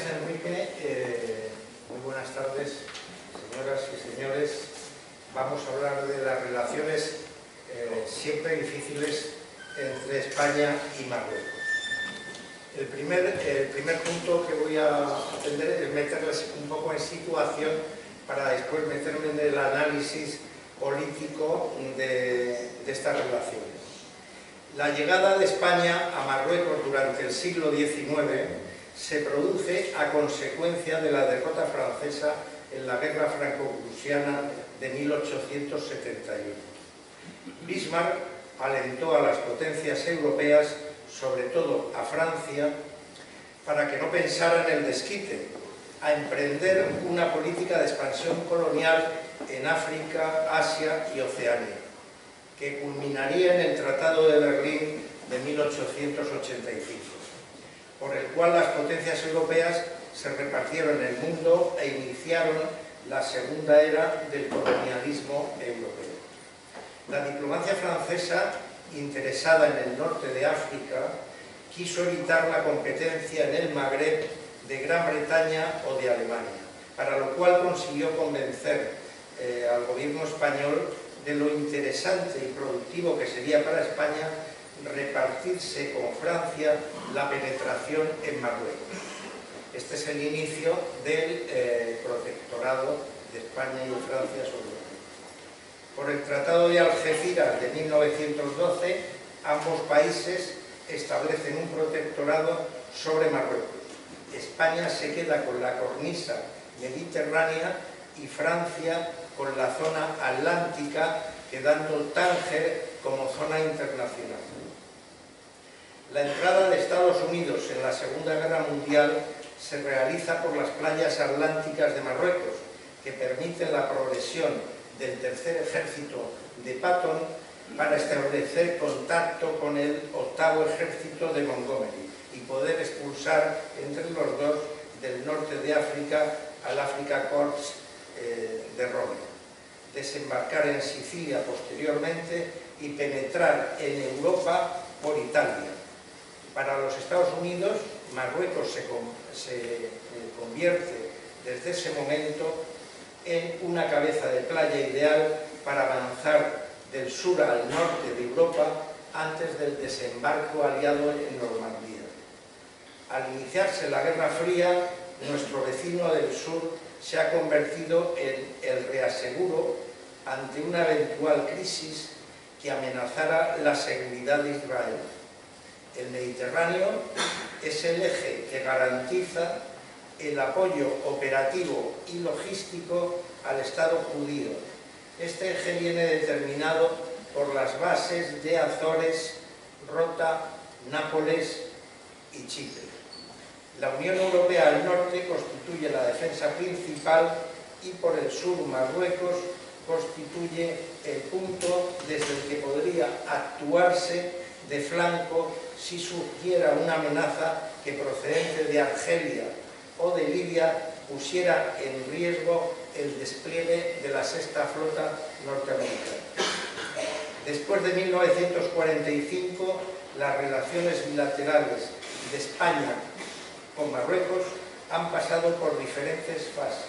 Enrique. Muy buenas tardes, señoras y señores. Vamos a hablar de las relaciones siempre difíciles entre España y Marruecos. El primer punto que voy a atender es meterles un poco en situación para después meterme en el análisis político de estas relaciones. La llegada de España a Marruecos durante el siglo XIX se produce a consecuencia de la derrota francesa en la Guerra Franco-Prusiana de 1871. Bismarck alentó a las potencias europeas, sobre todo a Francia, para que no pensara en el desquite, a emprender una política de expansión colonial en África, Asia y Oceanía, que culminaría en el Tratado de Berlín de 1885, por el cual las potencias europeas se repartieron el mundo e iniciaron la segunda era del colonialismo europeo. La diplomacia francesa, interesada en el norte de África, quiso evitar la competencia en el Magreb de Gran Bretaña o de Alemania, para lo cual consiguió convencer al gobierno español de lo interesante y productivo que sería para España repartirse con Francia la penetración en Marruecos. Este es el inicio del protectorado de España y de Francia sobre Marruecos. Por el Tratado de Algeciras de 1912, ambos países establecen un protectorado sobre Marruecos. España se queda con la cornisa mediterránea y Francia con la zona atlántica, quedando Tánger como zona internacional. La entrada de Estados Unidos en la Segunda Guerra Mundial se realiza por las playas atlánticas de Marruecos, que permiten la progresión del tercer ejército de Patton para establecer contacto con el octavo ejército de Montgomery y poder expulsar entre los dos del norte de África al Afrika Korps de Roma, desembarcar en Sicilia posteriormente y penetrar en Europa por Italia. Para los Estados Unidos, Marruecos se convierte desde ese momento en una cabeza de playa ideal para avanzar del sur al norte de Europa antes del desembarco aliado en Normandía. Al iniciarse la Guerra Fría, nuestro vecino del sur se ha convertido en el reaseguro ante una eventual crisis que amenazara la seguridad de Israel. El Mediterráneo es el eje que garantiza el apoyo operativo y logístico al Estado judío. Este eje viene determinado por las bases de Azores, Rota, Nápoles y Chipre. La Unión Europea al norte constituye la defensa principal y por el sur Marruecos constituye el punto desde el que podría actuarse de flanco si surgiera una amenaza que procedente de Argelia o de Libia pusiera en riesgo el despliegue de la sexta flota norteamericana. Después de 1945, las relaciones bilaterales de España con Marruecos han pasado por diferentes fases,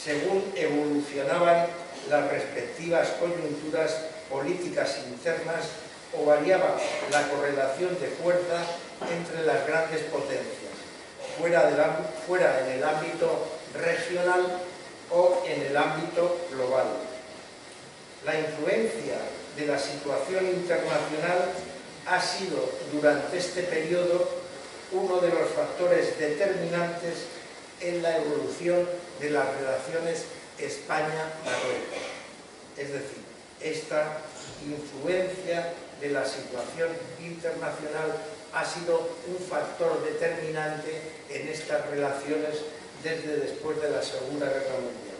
según evolucionaban las respectivas coyunturas políticas internas o variaba la correlación de fuerza entre las grandes potencias, fuera en el ámbito regional o en el ámbito global. La influencia de la situación internacional ha sido durante este periodo uno de los factores determinantes en la evolución de las relaciones España-Marruecos. Es decir, esta influencia de la situación internacional ha sido un factor determinante en estas relaciones desde después de la Segunda Guerra Mundial,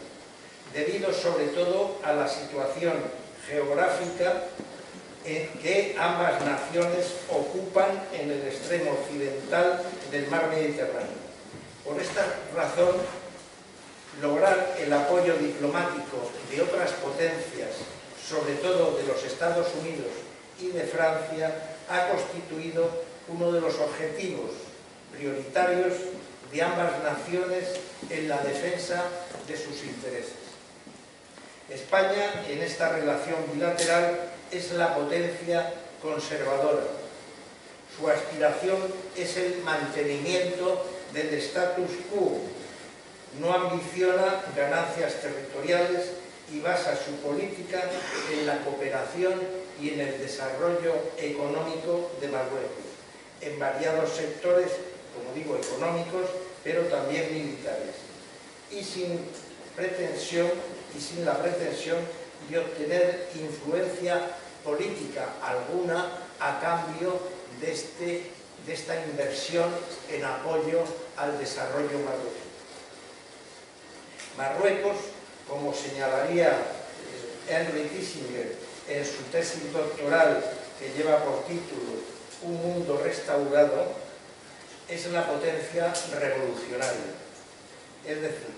debido sobre todo a la situación geográfica que ambas naciones ocupan en el extremo occidental del mar Mediterráneo. Por esta razón, lograr el apoyo diplomático de otras potencias, sobre todo de los Estados Unidos y de Francia, ha constituido uno de los objetivos prioritarios de ambas naciones en la defensa de sus intereses. España, en esta relación bilateral, es la potencia conservadora. Su aspiración es el mantenimiento del status quo. No ambiciona ganancias territoriales y basa su política en la cooperación y en el desarrollo económico de Marruecos, en variados sectores, como digo, económicos, pero también militares, y sin la pretensión de obtener influencia política alguna a cambio de esta inversión en apoyo al desarrollo marroquí. Marruecos, como señalaría Henry Kissinger en su tesis doctoral que lleva por título Un mundo restaurado, es la potencia revolucionaria, es decir,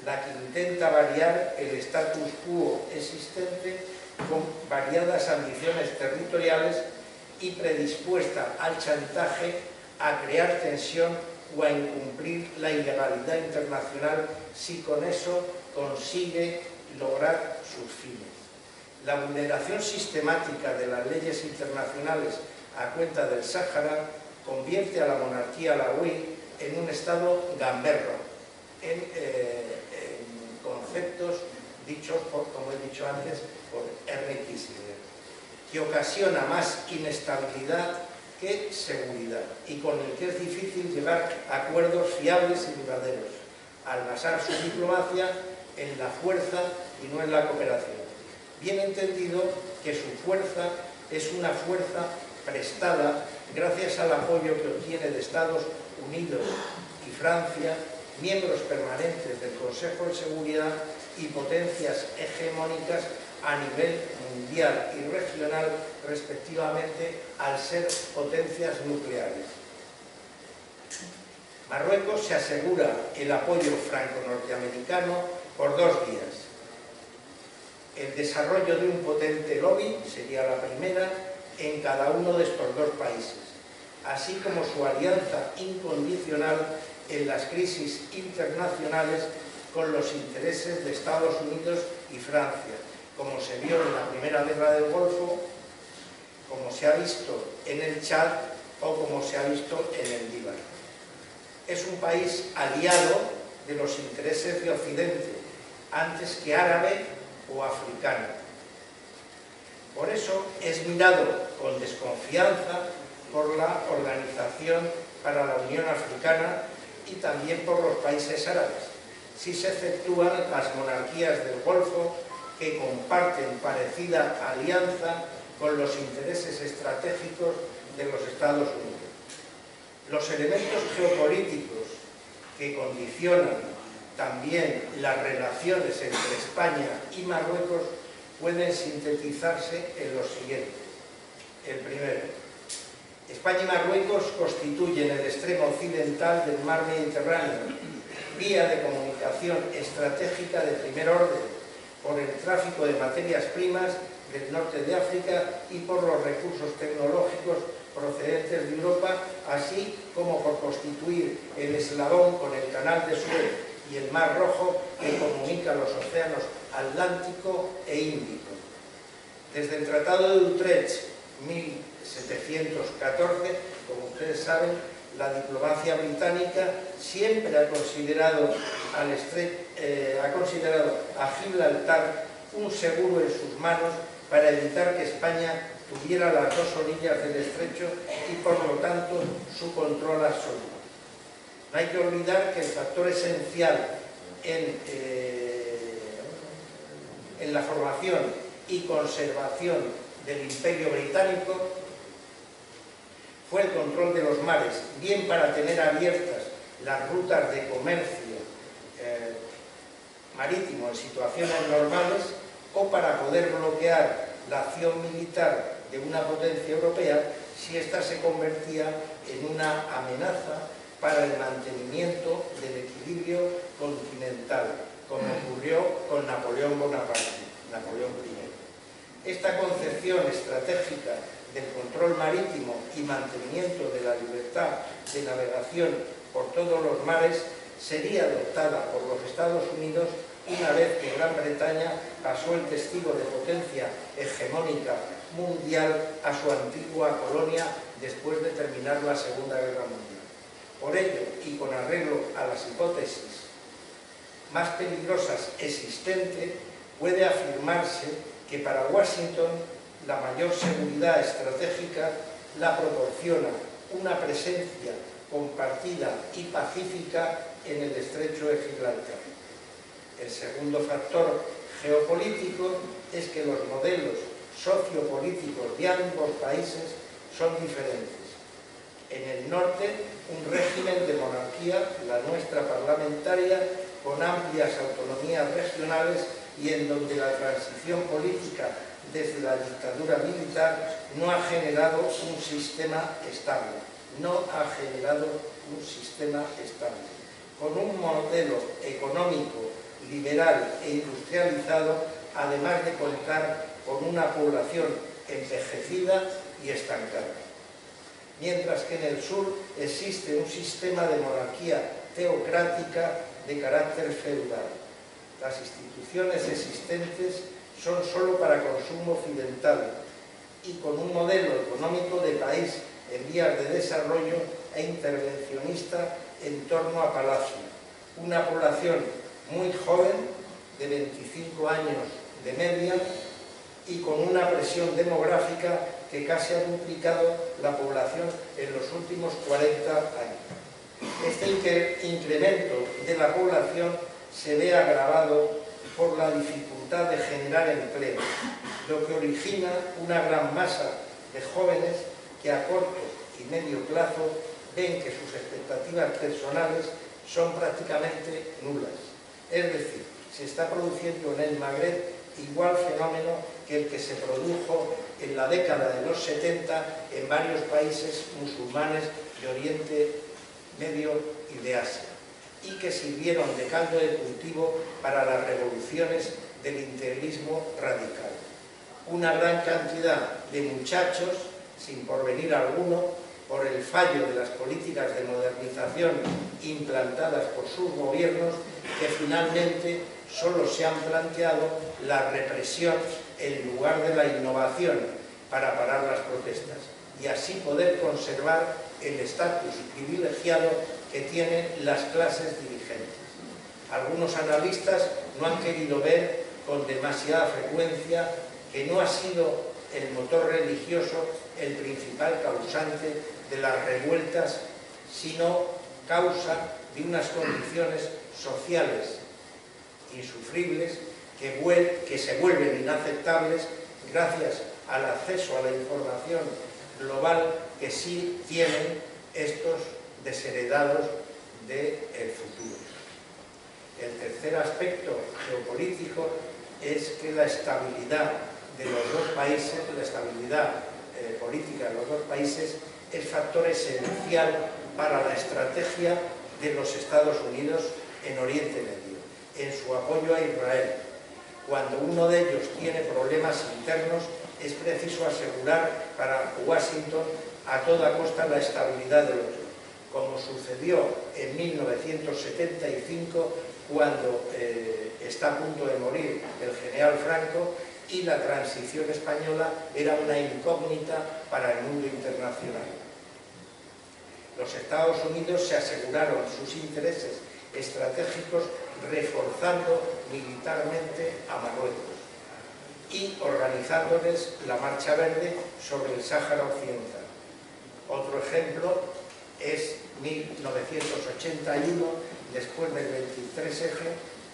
la que intenta variar el status quo existente con variadas ambiciones territoriales y predispuesta al chantaje, a crear tensión o a incumplir la ilegalidad internacional si con eso consigue lograr sus fines. La vulneración sistemática de las leyes internacionales a cuenta del Sáhara convierte a la monarquía alauí en un estado gamberro, en conceptos dichos, como he dicho antes, por Henry Kissinger, que ocasiona más inestabilidad que seguridad y con el que es difícil llevar acuerdos fiables y duraderos, al basar su diplomacia en la fuerza y no en la cooperación. Bien entendido que su fuerza es una fuerza prestada gracias al apoyo que obtiene de Estados Unidos y Francia, miembros permanentes del Consejo de Seguridad y potencias hegemónicas a nivel mundial y regional, respectivamente, al ser potencias nucleares. Marruecos se asegura el apoyo franco-norteamericano por dos vías. El desarrollo de un potente lobby, sería la primera, en cada uno de estos dos países, así como su alianza incondicional en las crisis internacionales con los intereses de Estados Unidos y Francia, como se vio en la Primera Guerra del Golfo, como se ha visto en el Chad o como se ha visto en el Líbano. Es un país aliado de los intereses de Occidente, antes que árabe o africano. Por eso es mirado con desconfianza por la Organización para la Unión Africana y también por los países árabes, si se exceptúan las monarquías del Golfo que comparten parecida alianza con los intereses estratégicos de los Estados Unidos. Los elementos geopolíticos que condicionan también las relaciones entre España y Marruecos pueden sintetizarse en los siguientes. El primero, España y Marruecos constituyen el extremo occidental del mar Mediterráneo, vía de comunicación estratégica de primer orden, por el tráfico de materias primas del norte de África y por los recursos tecnológicos procedentes de Europa, así como por constituir el eslabón con el Canal de Suez y el Mar Rojo que comunica los océanos Atlántico e Índico. Desde el Tratado de Utrecht, 1714, como ustedes saben, la diplomacia británica siempre ha considerado a Gibraltar un seguro en sus manos para evitar que España tuviera las dos orillas del estrecho y por lo tanto su control absoluto. No hay que olvidar que el factor esencial en la formación y conservación del Imperio Británico fue el control de los mares, bien para tener abiertas las rutas de comercio marítimo en situaciones normales o para poder bloquear la acción militar de una potencia europea si ésta se convertía en una amenaza para el mantenimiento del equilibrio continental, como ocurrió con Napoleón Bonaparte, Napoleón I. Esta concepción estratégica del control marítimo y mantenimiento de la libertad de navegación por todos los mares sería adoptada por los Estados Unidos una vez que Gran Bretaña pasó el testigo de potencia hegemónica mundial a su antigua colonia después de terminar la Segunda Guerra Mundial. Por ello, y con arreglo a las hipótesis más peligrosas existentes, puede afirmarse que para Washington la mayor seguridad estratégica la proporciona una presencia compartida y pacífica en el estrecho de Gibraltar. El segundo factor geopolítico es que los modelos sociopolíticos de ambos países son diferentes. En el norte, un régimen de monarquía, la nuestra parlamentaria, con amplias autonomías regionales y en donde la transición política desde la dictadura militar no ha generado un sistema estable. Con un modelo económico liberal e industrializado, además de contar con una población envejecida y estancada. Mientras que en el sur existe un sistema de monarquía teocrática de carácter feudal. Las instituciones existentes son sólo para consumo occidental y con un modelo económico de país en vías de desarrollo e intervencionista en torno a Palacio. Una población muy joven, de 25 años de media, y con una presión demográfica que casi ha duplicado la población en los últimos 40 años. Este incremento de la población se ve agravado por la dificultad de generar empleo, lo que origina una gran masa de jóvenes que a corto y medio plazo ven que sus expectativas personales son prácticamente nulas. Es decir, se está produciendo en el Magreb igual fenómeno que el que se produjo en la década de los 70 en varios países musulmanes de Oriente Medio y de Asia, y que sirvieron de caldo de cultivo para las revoluciones del integrismo radical. Una gran cantidad de muchachos, sin porvenir alguno, por el fallo de las políticas de modernización implantadas por sus gobiernos, que finalmente solo se han planteado la represión en lugar de la innovación para parar las protestas y así poder conservar el estatus privilegiado que tienen las clases dirigentes. Algunos analistas no han querido ver con demasiada frecuencia que no ha sido el motor religioso el principal causante de las revueltas, sino causa de unas condiciones sociales insufribles que se vuelven inaceptables gracias al acceso a la información global que sí tienen estos desheredados del futuro. El tercer aspecto geopolítico es que la estabilidad de los dos países, la estabilidad política de los dos países, es factor esencial para la estrategia de los Estados Unidos en Oriente Medio, en su apoyo a Israel. Cuando uno de ellos tiene problemas internos, es preciso asegurar para Washington a toda costa la estabilidad del otro, como sucedió en 1975, cuando está a punto de morir el general Franco y la transición española era una incógnita para el mundo internacional. Los Estados Unidos se aseguraron sus intereses estratégicos reforzando militarmente a Marruecos y organizándoles la Marcha Verde sobre el Sáhara Occidental. Otro ejemplo es 1981, después del 23F,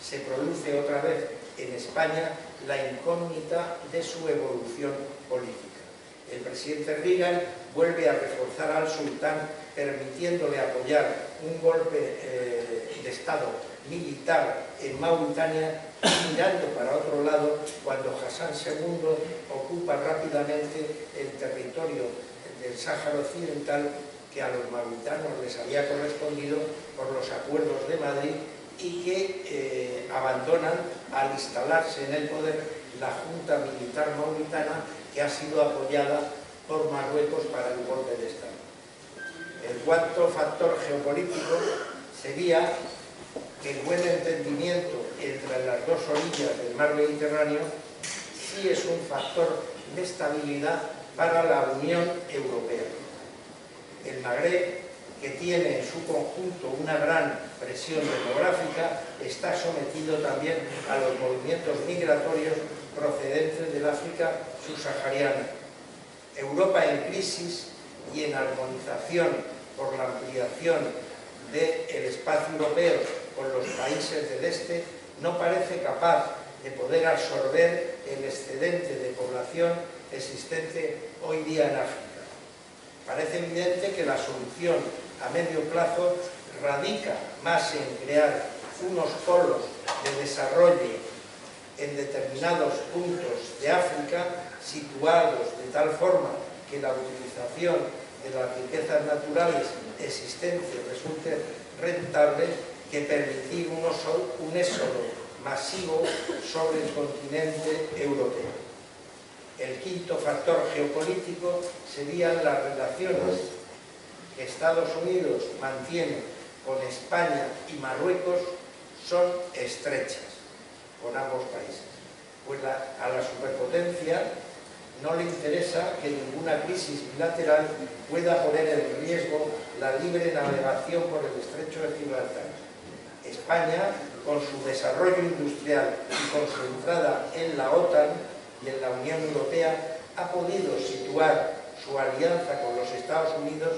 se produce otra vez en España la incógnita de su evolución política. El presidente Reagan vuelve a reforzar al sultán, permitiéndole apoyar un golpe de Estado militar en Mauritania, mirando para otro lado cuando Hassan II ocupa rápidamente el territorio del Sáhara Occidental que a los mauritanos les había correspondido por los acuerdos de Madrid y que abandonan al instalarse en el poder la Junta Militar Mauritana, que ha sido apoyada por Marruecos para el golpe de Estado. El cuarto factor geopolítico sería que el buen entendimiento entre las dos orillas del mar Mediterráneo sí es un factor de estabilidad para la Unión Europea. El Magreb, que tiene en su conjunto una gran presión demográfica, está sometido también a los movimientos migratorios procedentes del África subsahariana. Europa en crisis y en armonización por la ampliación del espacio europeo con los países del este, no parece capaz de poder absorber el excedente de población existente hoy día en África. Parece evidente que la solución a medio plazo radica más en crear unos polos de desarrollo en determinados puntos de África, situados de tal forma que la utilización de las riquezas naturales existentes resulte rentable, que permitir un éxodo masivo sobre el continente europeo. El quinto factor geopolítico serían las relaciones que Estados Unidos mantiene con España y Marruecos, son estrechas con ambos países. Pues a la superpotencia no le interesa que ninguna crisis bilateral pueda poner en riesgo la libre navegación por el estrecho de Gibraltar. España, con su desarrollo industrial y con su entrada en la OTAN y en la Unión Europea, ha podido situar su alianza con los Estados Unidos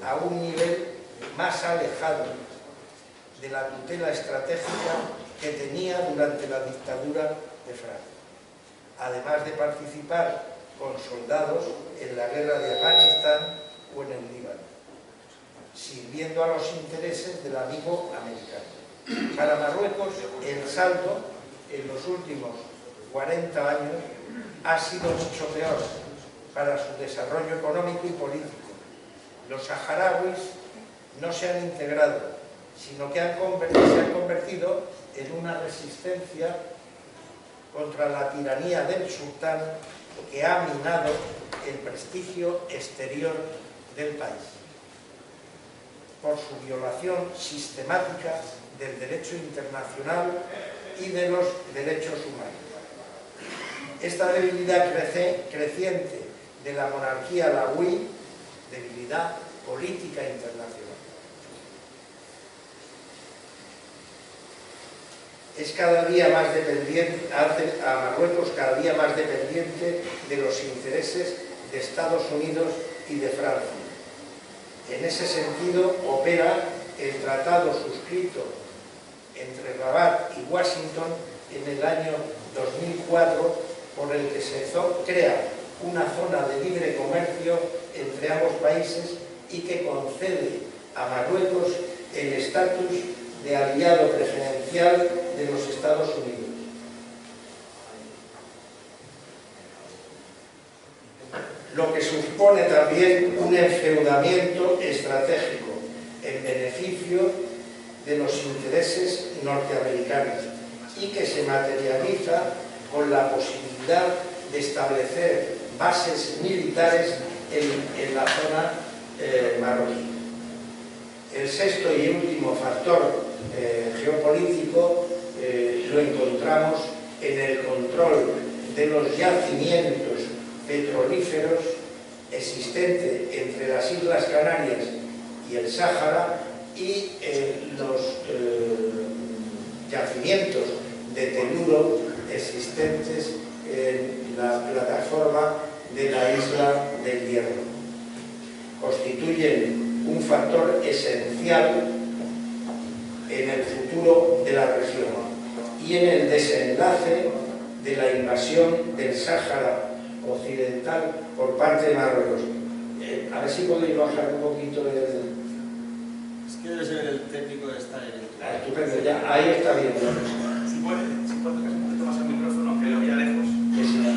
a un nivel más alejado de la tutela estratégica que tenía durante la dictadura de Franco, además de participar con soldados en la guerra de Afganistán o en el Líbano, sirviendo a los intereses del amigo americano. Para Marruecos, el saldo en los últimos 40 años ha sido mucho peor para su desarrollo económico y político. Los saharauis no se han integrado, sino que se han convertido en una resistencia contra la tiranía del sultán, que ha minado el prestigio exterior del país por su violación sistemática del derecho internacional y de los derechos humanos. Esta debilidad creciente de la monarquía alauí, debilidad política internacional, es cada día más dependiente, hace a Marruecos cada día más dependiente de los intereses de Estados Unidos y de Francia. En ese sentido opera el tratado suscrito entre Rabat y Washington en el año 2004, por el que se crea una zona de libre comercio entre ambos países y que concede a Marruecos el estatus de aliado preferencial de los Estados Unidos. Lo que supone también un enfeudamiento estratégico en beneficio de los intereses norteamericanos y que se materializa con la posibilidad de establecer bases militares en la zona marroquí. El sexto y último factor geopolítico lo encontramos en el control de los yacimientos petrolíferos existentes entre las Islas Canarias y el Sáhara y los yacimientos de teluro existentes en la plataforma de la Isla del Hierro. Constituyen un factor esencial en el futuro de la región y en el desenlace de la invasión del Sáhara Occidental por parte de Marruecos. A ver si podéis bajar un poquito del... Es que debe ser el técnico de esta evento. Estupendo, ya, ahí está bien. Si puede acercarse un poquito más al micrófono, que lo veía lejos. Que si no,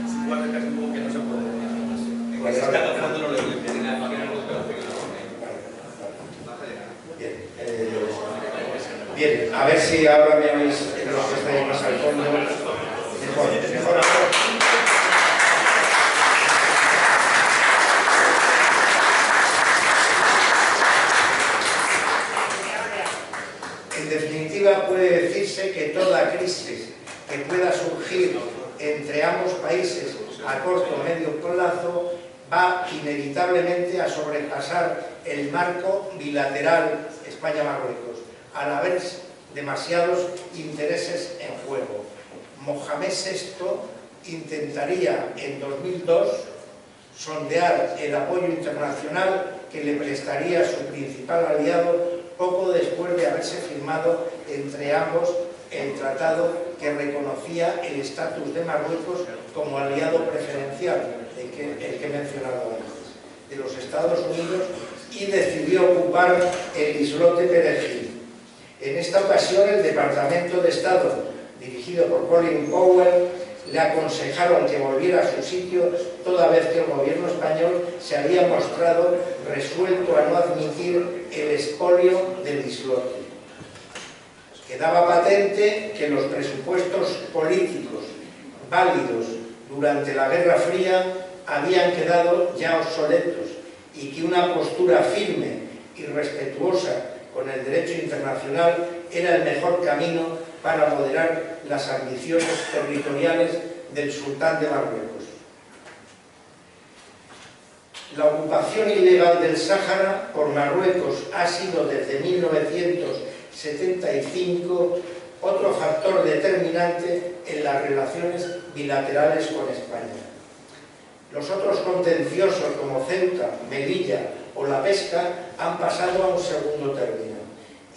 Si puede acercarse un poco, que no se puede. Pues Es que ahora- Fernando no le dio. Bien, a ver si ahora me oís los que estáis más al fondo. Mejor ahora. En definitiva, puede decirse que toda crisis que pueda surgir entre ambos países a corto o medio plazo va inevitablemente a sobrepasar el marco bilateral España-Marruecos, al haber demasiados intereses en juego. Mohamed VI intentaría en 2002 sondear el apoyo internacional que le prestaría su principal aliado poco después de haberse firmado entre ambos el tratado que reconocía el estatus de Marruecos como aliado preferencial, el que he mencionado antes, de los Estados Unidos, y decidió ocupar el islote Perejil. En esta ocasión, el Departamento de Estado, dirigido por Colin Powell, le aconsejaron que volviera a su sitio, toda vez que el gobierno español se había mostrado resuelto a no admitir el expolio del islote. Quedaba patente que los presupuestos políticos válidos durante la Guerra Fría habían quedado ya obsoletos y que una postura firme y respetuosa con el derecho internacional era el mejor camino para moderar las ambiciones territoriales del sultán de Marruecos. La ocupación ilegal del Sáhara por Marruecos ha sido desde 1975 otro factor determinante en las relaciones bilaterales con España. Los otros contenciosos como Ceuta, Melilla o la pesca han pasado a un segundo término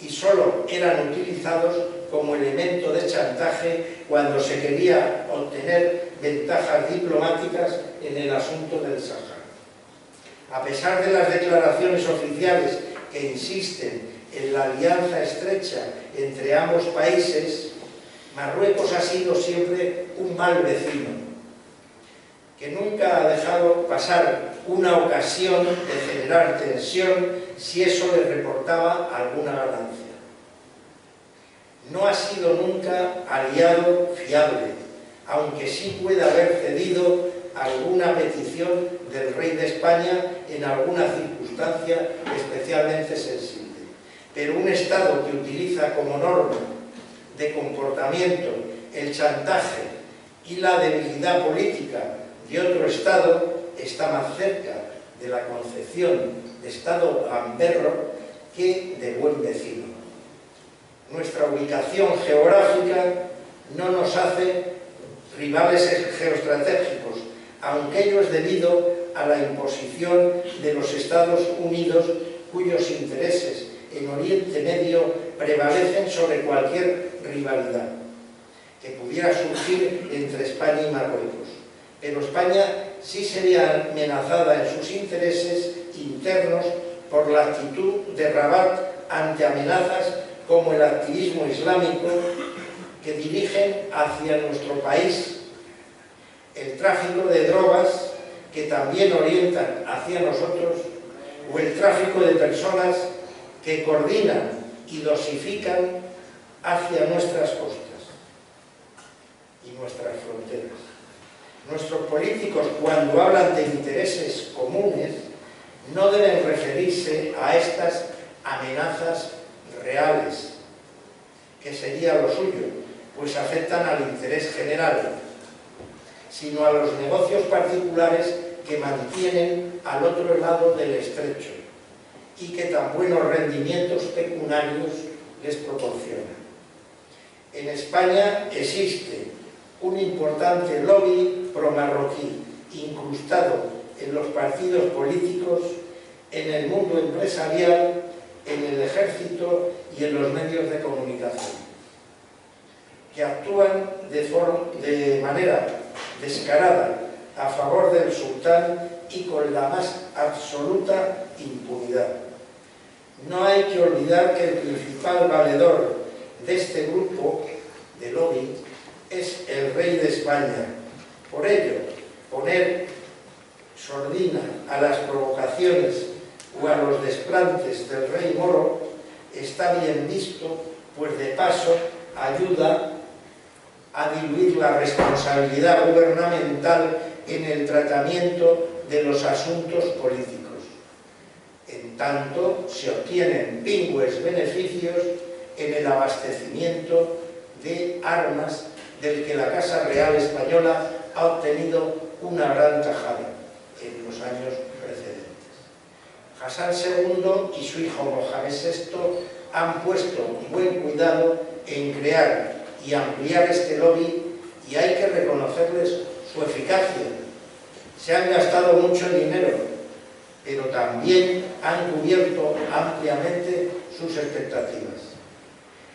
y solo eran utilizados como elemento de chantaje cuando se quería obtener ventajas diplomáticas en el asunto del Sáhara. A pesar de las declaraciones oficiales que insisten en la alianza estrecha entre ambos países, Marruecos ha sido siempre un mal vecino, que nunca ha dejado pasar una ocasión de generar tensión si eso le reportaba alguna ganancia. No ha sido nunca aliado fiable, aunque sí puede haber cedido alguna petición del rey de España en alguna circunstancia especialmente sensible. Pero un Estado que utiliza como norma de comportamiento el chantaje y la debilidad política de otro Estado está más cerca de la concepción de Estado gamberro que de buen vecino. Nuestra ubicación geográfica no nos hace rivales geoestratégicos, aunque ello es debido a la imposición de los Estados Unidos, cuyos intereses en Oriente Medio prevalecen sobre cualquier rivalidad que pudiera surgir entre España y Marruecos. Pero España sí sería amenazada en sus intereses internos por la actitud de Rabat ante amenazas como el activismo islámico que dirigen hacia nuestro país, el tráfico de drogas que también orientan hacia nosotros, o el tráfico de personas que coordinan y dosifican hacia nuestras costas y nuestras fronteras. Nuestros políticos, cuando hablan de intereses comunes, no deben referirse a estas amenazas reales, que sería lo suyo, pues afectan al interés general, sino a los negocios particulares que mantienen al otro lado del estrecho y que tan buenos rendimientos pecuniarios les proporcionan. En España existe un importante lobby pro-marroquí, incrustado en los partidos políticos, en el mundo empresarial, en el ejército y en los medios de comunicación, que actúan de manera descarada a favor del sultán y con la más absoluta impunidad. No hay que olvidar que el principal valedor de este grupo de lobby es el rey de España. Por ello, poner sordina a las provocaciones o a los desplantes del rey moro está bien visto, pues de paso ayuda a diluir la responsabilidad gubernamental en el tratamiento de los asuntos políticos. En tanto, se obtienen pingües beneficios en el abastecimiento de armas del que la Casa Real Española ha obtenido una gran tajada en los años precedentes. Hassan II y su hijo Mohamed VI han puesto buen cuidado en crear y ampliar este lobby y hay que reconocerles su eficacia. Se han gastado mucho dinero, pero también han cubierto ampliamente sus expectativas.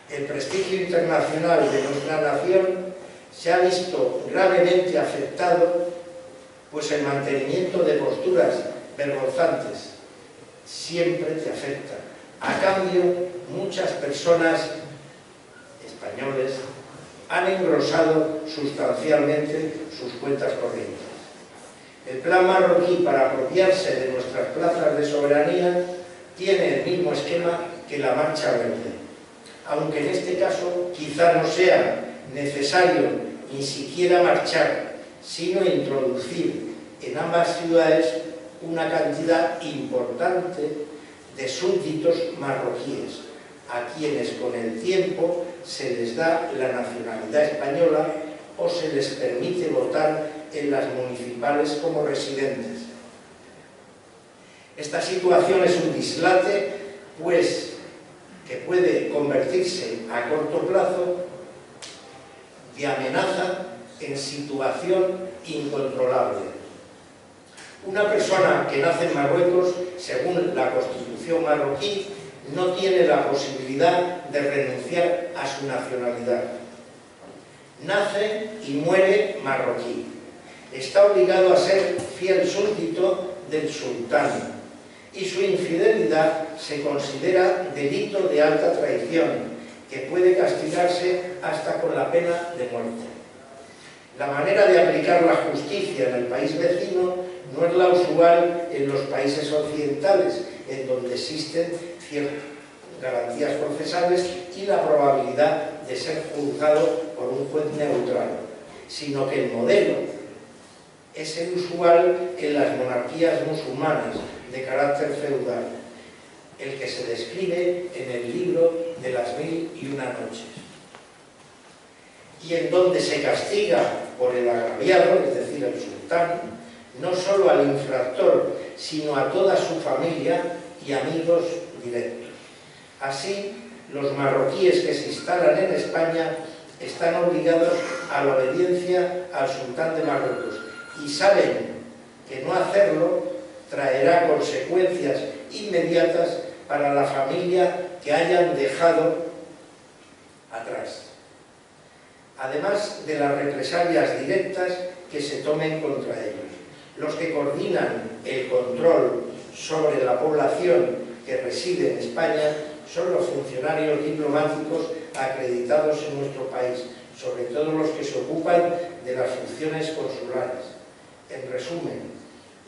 El prestigio internacional de nuestra nación se ha visto gravemente afectado, pues el mantenimiento de posturas vergonzantes siempre te afecta. A cambio, muchas personas españoles han engrosado sustancialmente sus cuentas corrientes. El plan marroquí para apropiarse de nuestras plazas de soberanía tiene el mismo esquema que la Marcha Verde, aunque en este caso quizá no sea necesario ni siquiera marchar, sino introducir en ambas ciudades una cantidad importante de súbditos marroquíes, a quienes con el tiempo se les da la nacionalidad española o se les permite votar en las municipales como residentes. Esta situación es un dislate, pues, que puede convertirse a corto plazo de amenaza en situación incontrolable. Una persona que nace en Marruecos, según la Constitución marroquí, no tiene la posibilidad de renunciar a su nacionalidad. Nace y muere marroquí. Está obligado a ser fiel súbdito del sultán y su infidelidad se considera delito de alta traición, que puede castigarse hasta con la pena de muerte. La manera de aplicar la justicia en el país vecino no es la usual en los países occidentales, en donde existen ciertas garantías procesales y la probabilidad de ser juzgado por un juez neutral, sino que el modelo es el usual en las monarquías musulmanas de carácter feudal, el que se describe en el libro de las 1001 noches, y en donde se castiga por el agraviado, es decir, el sultán, no solo al infractor, sino a toda su familia y amigos directos. Así, los marroquíes que se instalan en España están obligados a la obediencia al sultán de Marruecos y saben que no hacerlo traerá consecuencias inmediatas para la familia que hayan dejado atrás, además de las represalias directas que se tomen contra ellos. Los que coordinan el control sobre la población que reside en España son los funcionarios diplomáticos acreditados en nuestro país, sobre todo los que se ocupan de las funciones consulares. En resumen,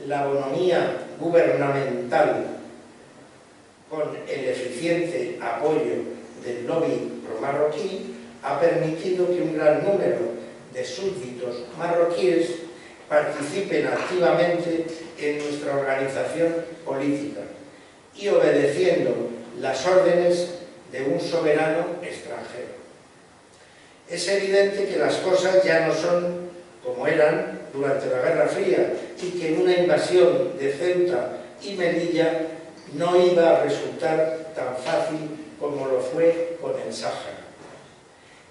la bonomía gubernamental con el eficiente apoyo del lobby pro-marroquí ha permitido que un gran número de súbditos marroquíes participen activamente en nuestra organización política y obedeciendo las órdenes de un soberano extranjero. Es evidente que las cosas ya no son como eran durante la Guerra Fría y que una invasión de Ceuta y Melilla no iba a resultar tan fácil como lo fue con el Sáhara.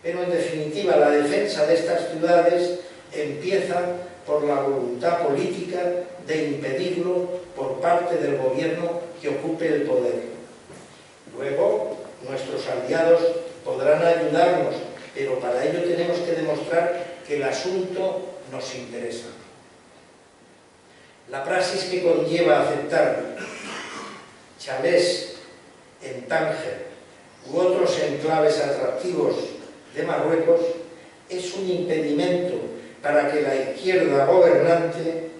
Pero en definitiva, la defensa de estas ciudades empieza por la voluntad política de impedirlo por parte del gobierno que ocupe el poder. Luego, nuestros aliados podrán ayudarnos, pero para ello tenemos que demostrar que el asunto nos interesa. La praxis que conlleva aceptar chalés en Tánger u otros enclaves atractivos de Marruecos es un impedimento para que la izquierda gobernante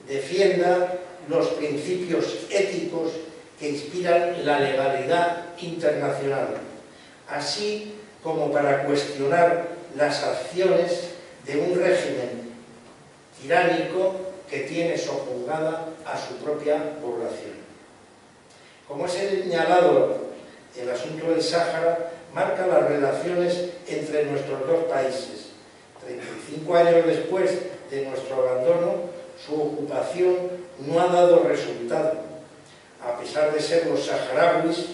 defienda los principios éticos que inspiran la legalidad internacional, así como para cuestionar las acciones de un régimen tiránico que tiene sojuzgada a su propia población. Como he señalado el asunto del Sáhara, marca las relaciones entre nuestros dos países. 35 años después de nuestro abandono, su ocupación no ha dado resultado, a pesar de ser los saharauis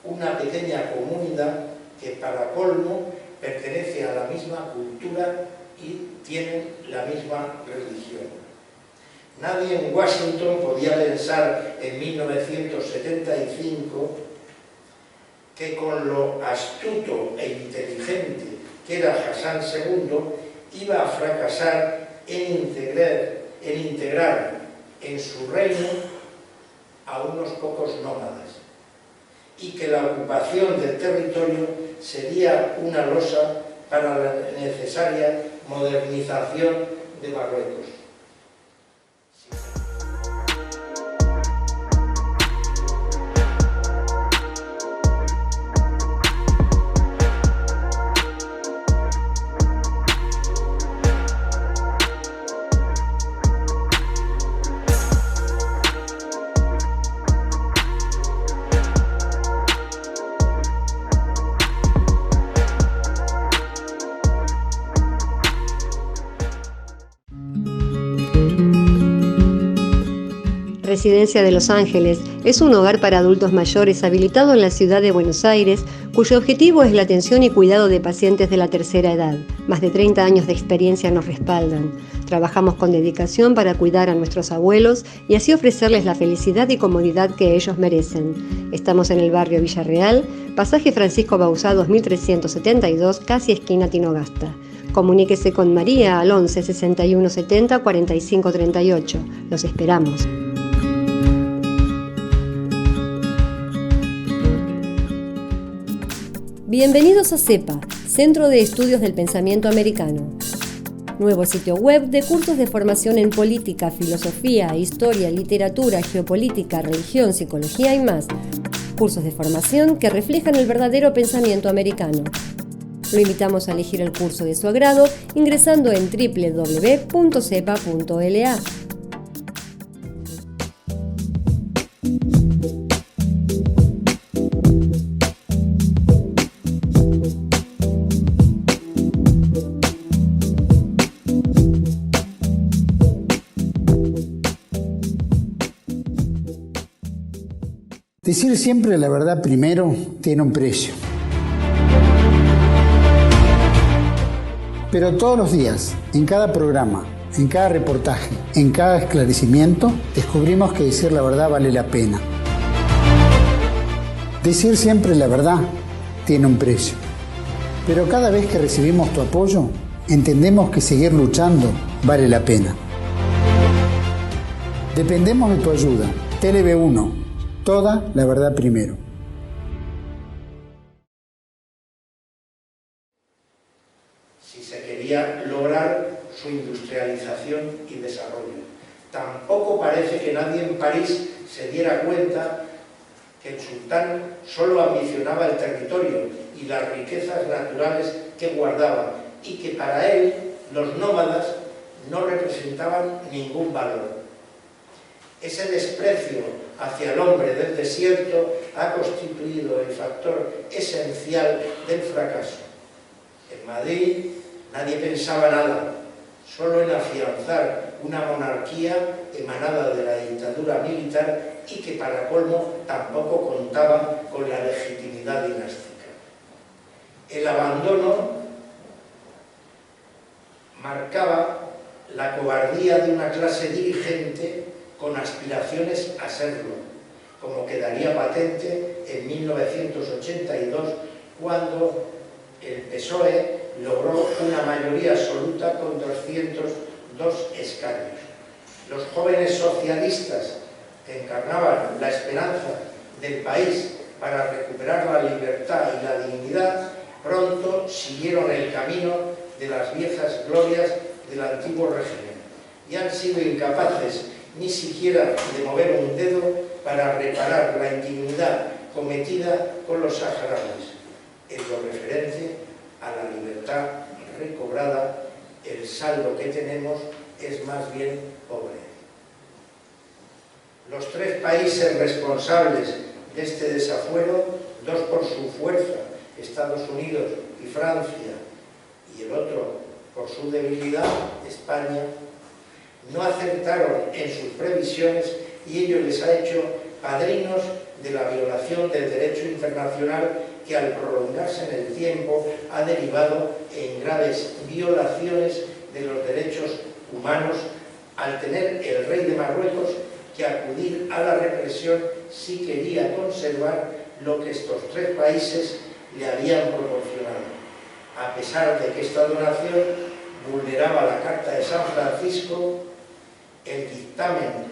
una pequeña comunidad que, para colmo, pertenece a la misma cultura y tienen la misma religión. Nadie en Washington podía pensar en 1975 que con lo astuto e inteligente que era Hassan II iba a fracasar en integrar en su reino a unos pocos nómadas y que la ocupación del territorio sería una losa para la necesaria modernización de Marruecos. Residencia de Los Ángeles es un hogar para adultos mayores habilitado en la ciudad de Buenos Aires, cuyo objetivo es la atención y cuidado de pacientes de la tercera edad. Más de 30 años de experiencia nos respaldan. Trabajamos con dedicación para cuidar a nuestros abuelos y así ofrecerles la felicidad y comodidad que ellos merecen. Estamos en el barrio Villarreal, pasaje Francisco Bauzá 2372, casi esquina Tinogasta. Comuníquese con María al 11 61 70 45 38. Los esperamos. Bienvenidos a CEPA, Centro de Estudios del Pensamiento Americano. Nuevo sitio web de cursos de formación en política, filosofía, historia, literatura, geopolítica, religión, psicología y más. Cursos de formación que reflejan el verdadero pensamiento americano. Lo invitamos a elegir el curso de su agrado ingresando en www.cepa.la. Decir siempre la verdad primero tiene un precio. Pero todos los días, en cada programa, en cada reportaje, en cada esclarecimiento, descubrimos que decir la verdad vale la pena. Decir siempre la verdad tiene un precio. Pero cada vez que recibimos tu apoyo, entendemos que seguir luchando vale la pena. Dependemos de tu ayuda. TLB1. Toda la verdad primero. Si se quería lograr su industrialización y desarrollo. Tampoco parece que nadie en París se diera cuenta que el sultán solo ambicionaba el territorio y las riquezas naturales que guardaba y que para él los nómadas no representaban ningún valor. Ese desprecio hacia el hombre del desierto ha constituido el factor esencial del fracaso. En Madrid nadie pensaba nada, solo en afianzar una monarquía emanada de la dictadura militar y que para colmo tampoco contaba con la legitimidad dinástica. El abandono marcaba la cobardía de una clase dirigente con aspiraciones a serlo, como quedaría patente en 1982, cuando el PSOE logró una mayoría absoluta con 202 escaños. Los jóvenes socialistas que encarnaban la esperanza del país para recuperar la libertad y la dignidad, pronto siguieron el camino de las viejas glorias del antiguo régimen y han sido incapaces ni siquiera de mover un dedo para reparar la indignidad cometida con los saharauis. En lo referente a la libertad recobrada, el saldo que tenemos es más bien pobre. Los tres países responsables de este desafuero, dos por su fuerza Estados Unidos y Francia, y el otro por su debilidad, España, no acertaron en sus previsiones y ello les ha hecho padrinos de la violación del derecho internacional que al prolongarse en el tiempo ha derivado en graves violaciones de los derechos humanos al tener el rey de Marruecos que acudir a la represión si quería conservar lo que estos tres países le habían proporcionado, a pesar de que esta donación vulneraba la Carta de San Francisco, el dictamen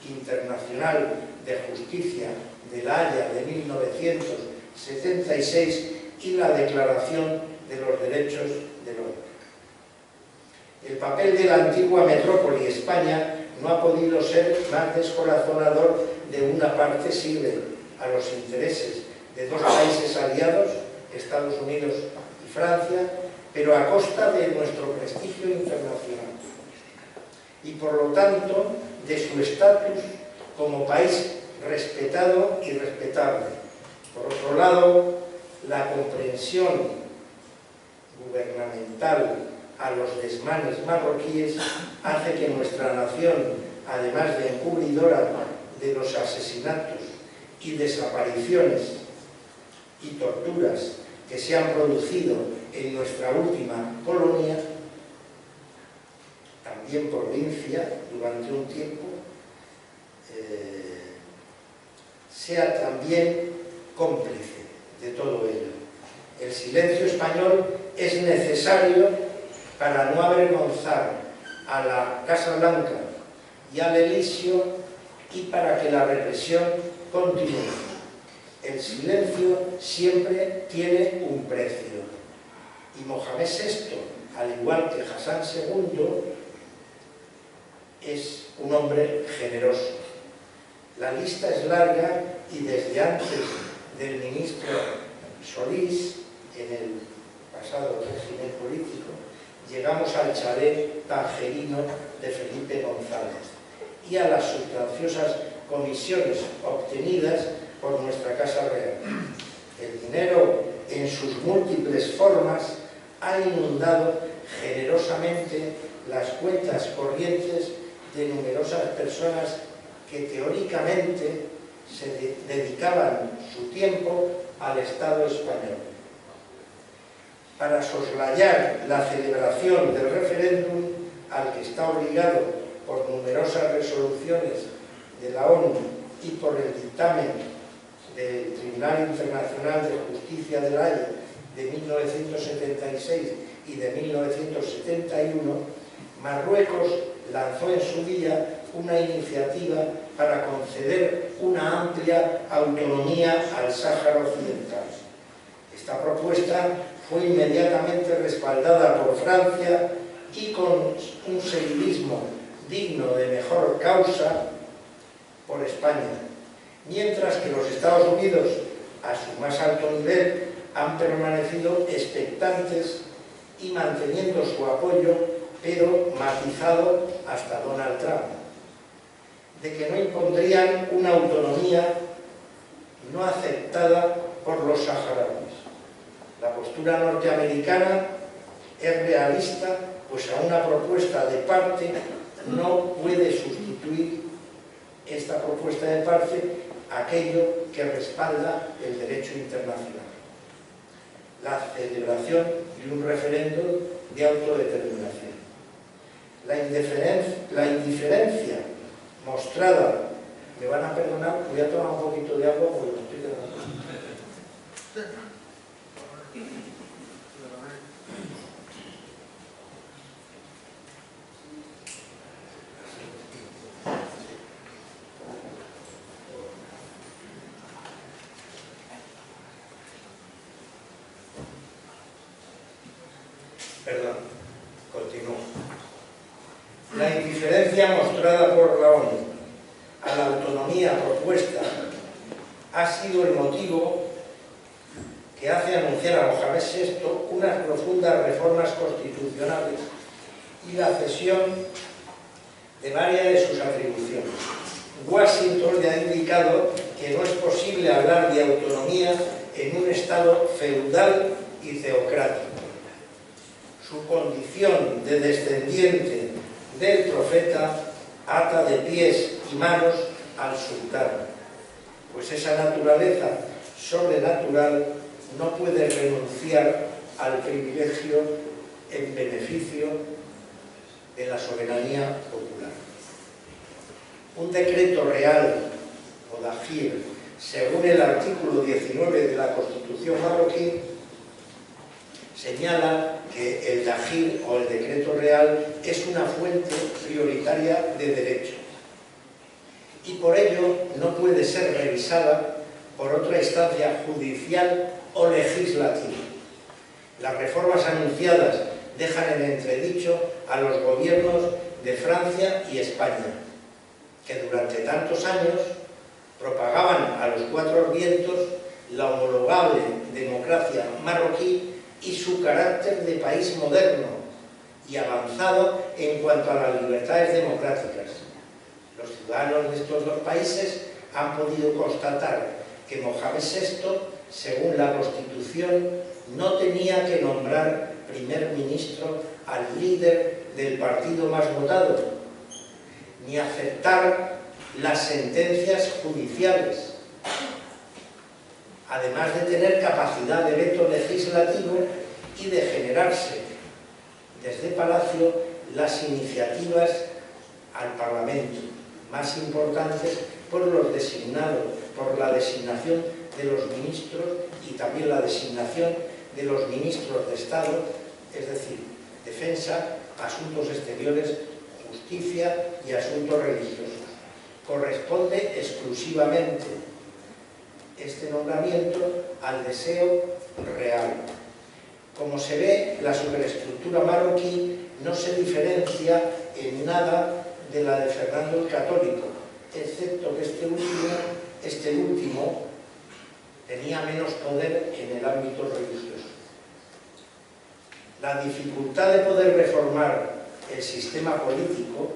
internacional de justicia de La Haya de 1976 y la Declaración de los Derechos del Hombre. El papel de la antigua metrópoli España no ha podido ser más descorazonador. De una parte sirve a los intereses de dos países aliados, Estados Unidos y Francia, pero a costa de nuestro prestigio internacional y por lo tanto de su estatus como país respetado y respetable. Por otro lado, la comprensión gubernamental a los desmanes marroquíes hace que nuestra nación, además de encubridora de los asesinatos y desapariciones y torturas que se han producido en nuestra última colonia, también provincia durante un tiempo, sea también cómplice de todo ello. El silencio español es necesario para no avergonzar a la Casa Blanca y al Elíseo y para que la represión continúe. El silencio siempre tiene un precio y Mohamed VI, al igual que Hassan II, es un hombre generoso. La lista es larga y desde antes del ministro Solís, en el pasado régimen político, llegamos al chalet tangerino de Felipe González y a las sustanciosas comisiones obtenidas por nuestra Casa Real. El dinero, en sus múltiples formas, ha inundado generosamente las cuentas corrientes de numerosas personas que teóricamente se dedicaban su tiempo al Estado español. Para soslayar la celebración del referéndum, al que está obligado por numerosas resoluciones de la ONU y por el dictamen del Tribunal Internacional de Justicia de La Haya de 1976 y de 1971, Marruecos lanzó en su día una iniciativa para conceder una amplia autonomía al Sáhara Occidental. Esta propuesta fue inmediatamente respaldada por Francia y con un seguidismo digno de mejor causa por España, mientras que los Estados Unidos, a su más alto nivel, han permanecido expectantes y manteniendo su apoyo, pero matizado hasta Donald Trump, de que no impondrían una autonomía no aceptada por los saharauis. La postura norteamericana es realista, pues a una propuesta de parte no puede sustituir esta propuesta de parte aquello que respalda el derecho internacional: la celebración de un referéndum de autodeterminación. La indiferencia mostrada, me van a perdonar, voy a tomar un poquito de agua porque me estoy quedando. Perdón, continúo. La indiferencia mostrada por la ONU a la autonomía propuesta ha sido el motivo que hace anunciar a Mohamed VI unas profundas reformas constitucionales y la cesión de varias de sus atribuciones. Washington le ha indicado que no es posible hablar de autonomía en un estado feudal y teocrático. Su condición de descendiente del profeta ata de pies y manos al sultán, pues esa naturaleza sobrenatural no puede renunciar al privilegio en beneficio de la soberanía popular. Un decreto real o dajir, según el artículo 19 de la Constitución marroquí, señala que el dajir o el decreto real es una fuente prioritaria de derecho y por ello no puede ser revisada por otra instancia judicial o legislativa. Las reformas anunciadas dejan en entredicho a los gobiernos de Francia y España, que durante tantos años propagaban a los cuatro vientos la homologable democracia marroquí y su carácter de país moderno y avanzado en cuanto a las libertades democráticas. Los ciudadanos de estos dos países han podido constatar que Mohamed VI, según la Constitución, no tenía que nombrar primer ministro al líder del partido más votado, ni aceptar las sentencias judiciales, además de tener capacidad de veto legislativo y de generarse desde Palacio las iniciativas al Parlamento, más importantes por la designación de los ministros y también la designación de los ministros de Estado, es decir, defensa, asuntos exteriores, justicia y asuntos religiosos. Corresponde exclusivamente este nombramiento al deseo real. Como se ve, la superestructura marroquí no se diferencia en nada de la de Fernando el Católico, excepto que este último tenía menos poder en el ámbito religioso. La dificultad de poder reformar el sistema político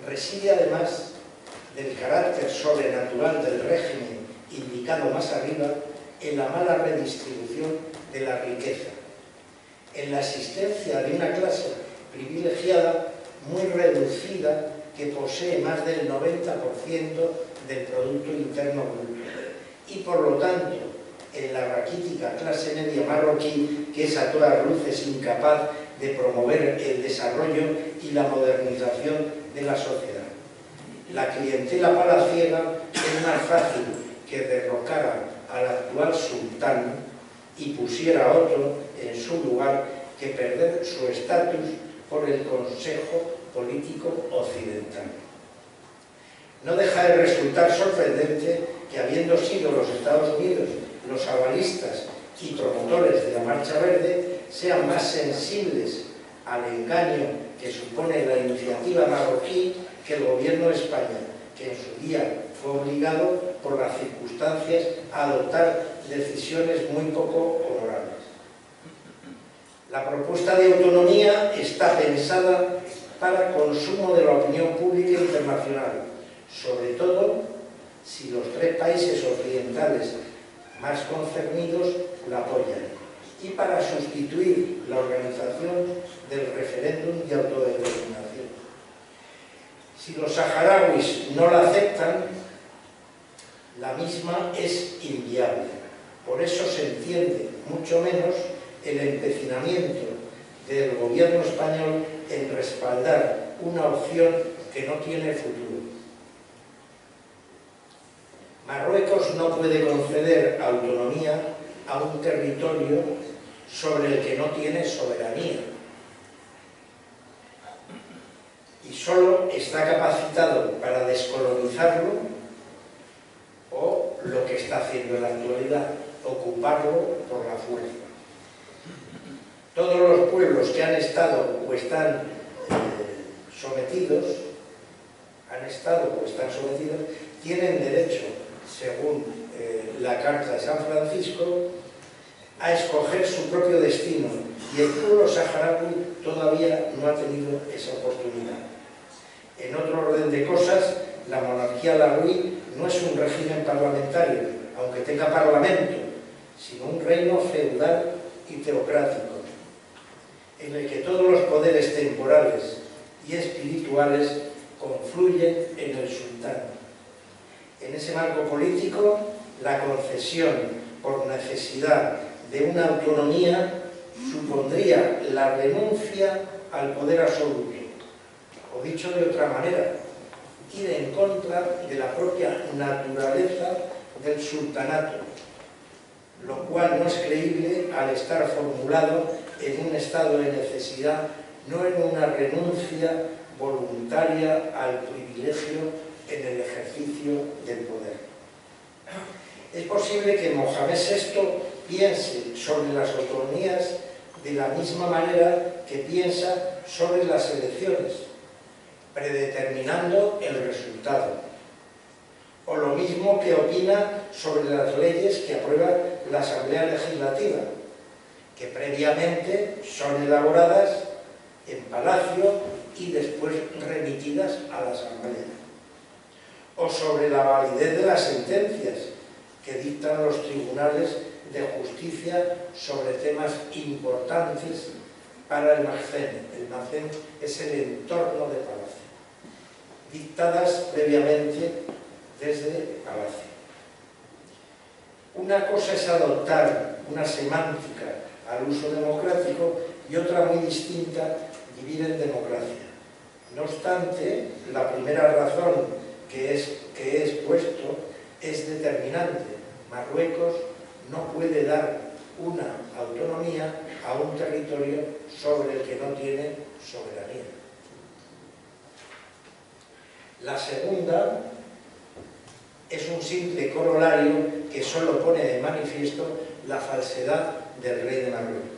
reside además del carácter sobrenatural del régimen indicado más arriba en la mala redistribución de la riqueza, en la existencia de una clase privilegiada muy reducida que posee más del 90% del Producto Interno Bruto y por lo tanto en la raquítica clase media marroquí que es a todas luces incapaz de promover el desarrollo y la modernización de la sociedad. La clientela palaciega es más fácil que derrocara al actual sultán y pusiera a otro en su lugar que perder su estatus por el Consejo Político Occidental. No deja de resultar sorprendente que, habiendo sido los Estados Unidos los avalistas y promotores de la Marcha Verde, sean más sensibles al engaño que supone la iniciativa marroquí que el gobierno de España, que en su día fue obligado por las circunstancias a adoptar decisiones muy poco honorables. La propuesta de autonomía está pensada para consumo de la opinión pública internacional, sobre todo si los tres países occidentales más concernidos la apoyan, y para sustituir la organización del referéndum de autodeterminación. Si los saharauis no la aceptan, la misma es inviable. Por eso se entiende mucho menos el empecinamiento del gobierno español en respaldar una opción que no tiene futuro. Marruecos no puede conceder autonomía a un territorio sobre el que no tiene soberanía y solo está capacitado para descolonizarlo o lo que está haciendo en la actualidad, ocuparlo por la fuerza. Todos los pueblos que han estado o están sometidos, tienen derecho, según la Carta de San Francisco, a escoger su propio destino, y el pueblo saharaui todavía no ha tenido esa oportunidad. En otro orden de cosas, la monarquía alauí no es un régimen parlamentario, aunque tenga parlamento, sino un reino feudal y teocrático, en el que todos los poderes temporales y espirituales confluyen en el sultán. En ese marco político, la concesión por necesidad de una autonomía supondría la renuncia al poder absoluto, o dicho de otra manera, ir en contra de la propia naturaleza del sultanato, lo cual no es creíble al estar formulado en un estado de necesidad, no en una renuncia voluntaria al privilegio en el ejercicio del poder. Es posible que Mohamed VI piense sobre las autonomías de la misma manera que piensa sobre las elecciones, predeterminando el resultado, o lo mismo que opina sobre las leyes que aprueba la Asamblea Legislativa, que previamente son elaboradas en Palacio y después remitidas a la Asamblea, o sobre la validez de las sentencias que dictan los tribunales de justicia sobre temas importantes para el Magcén. El Magcén es el entorno de Palacio, dictadas previamente desde Palacio. Una cosa es adoptar una semántica al uso democrático y otra muy distinta, vivir en democracia. No obstante, la primera razón que he expuesto es determinante. Marruecos no puede dar una autonomía a un territorio sobre el que no tiene soberanía. La segunda es un simple corolario que solo pone de manifiesto la falsedad del rey de Marruecos.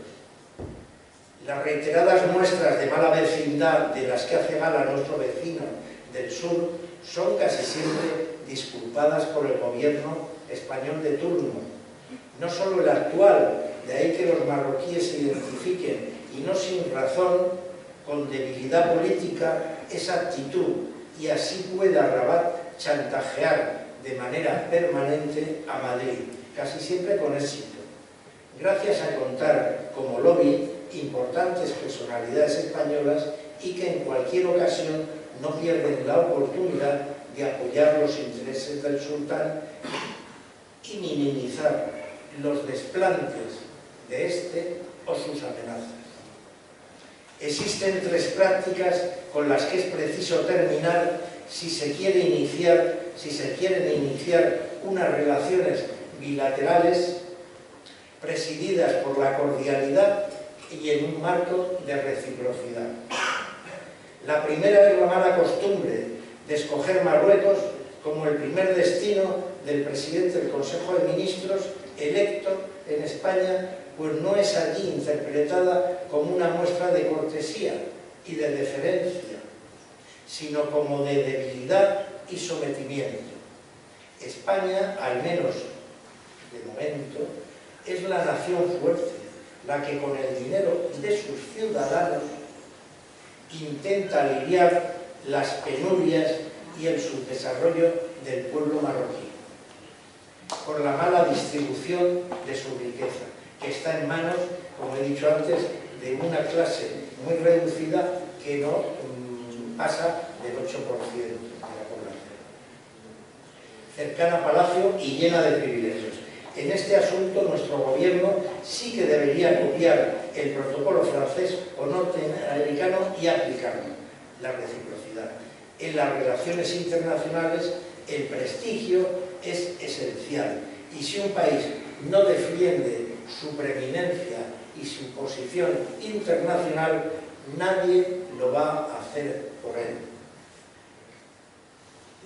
Las reiteradas muestras de mala vecindad de las que hace gala nuestro vecino del sur son casi siempre disculpadas por el gobierno español de turno. No solo el actual, de ahí que los marroquíes se identifiquen, y no sin razón, con debilidad política, esa actitud, y así pueda Rabat chantajear de manera permanente a Madrid, casi siempre con éxito, gracias a contar como lobby importantes personalidades españolas y que en cualquier ocasión no pierden la oportunidad de apoyar los intereses del sultán y minimizar los desplantes de este o sus amenazas. Existen tres prácticas con las que es preciso terminar si se quieren iniciar unas relaciones bilaterales presididas por la cordialidad y en un marco de reciprocidad. La primera es la mala costumbre de escoger Marruecos como el primer destino del presidente del Consejo de Ministros electo en España, pues no es allí interpretada como una muestra de cortesía y de deferencia, sino como de debilidad y sometimiento. España, al menos de momento, es la nación fuerte, la que con el dinero de sus ciudadanos intenta aliviar las penurias y el subdesarrollo del pueblo marroquí, por la mala distribución de su riqueza, que está en manos, como he dicho antes, de una clase muy reducida que no pasa del 8% de la población, cercana a Palacio y llena de privilegios. En este asunto nuestro gobierno sí que debería copiar el protocolo francés o norteamericano y aplicarlo, la reciprocidad. En las relaciones internacionales el prestigio es esencial y si un país no defiende su preeminencia y su posición internacional, nadie lo va a hacer por él.